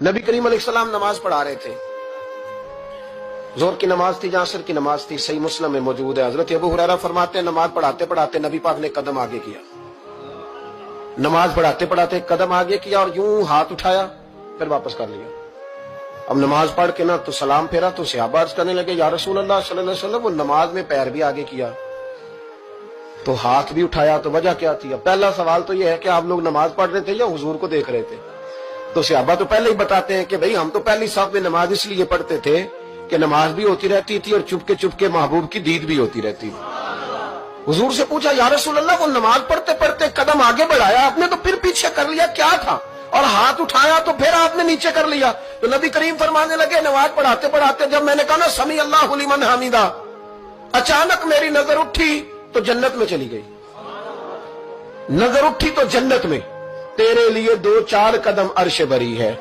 नबी करीम अलैहिस्सलाम नमाज पढ़ा रहे थे, जोहर की नमाज थी, असर की नमाज थी। सही मुस्लिम में मौजूद है। हजरत अबू हुरैरा फरमाते हैं नमाज पढ़ाते पढ़ाते नबी पाक ने कदम आगे किया। नमाज पढ़ाते पढ़ाते कदम आगे किया और यूं हाथ उठाया, फिर वापस कर लिया। अब नमाज पढ़ के ना तो सलाम फेरा तो सहाबा अर्ज करने लगे, या रसूल अल्लाह सल्लल्लाहु अलैहि वसल्लम, वो नमाज में पैर भी आगे किया तो हाथ भी उठाया, तो वजह क्या थी? अब पहला सवाल तो यह है कि आप लोग नमाज पढ़ रहे थे या हुजूर को देख रहे थे? तो सहाबा तो पहले ही बताते हैं कि भाई हम तो पहली साफ में नमाज इसलिए पढ़ते थे कि नमाज भी होती रहती थी और चुपके चुपके महबूब की दीद भी होती रहती थी। हुजूर से पूछा, या रसूल अल्लाह, वो नमाज पढ़ते पढ़ते कदम आगे बढ़ाया आपने तो फिर पीछे कर लिया, क्या था? और हाथ उठाया तो फिर आपने नीचे कर लिया। तो नबी करीम फरमाने लगे, नमाज पढ़ाते पढ़ाते जब मैंने कहा ना समी अल्लाहु लिमन हमीदा, अचानक मेरी नजर उठी तो जन्नत में चली गई। नजर उठी तो जन्नत में, तेरे लिए 2-4 कदम अर्श बरी है।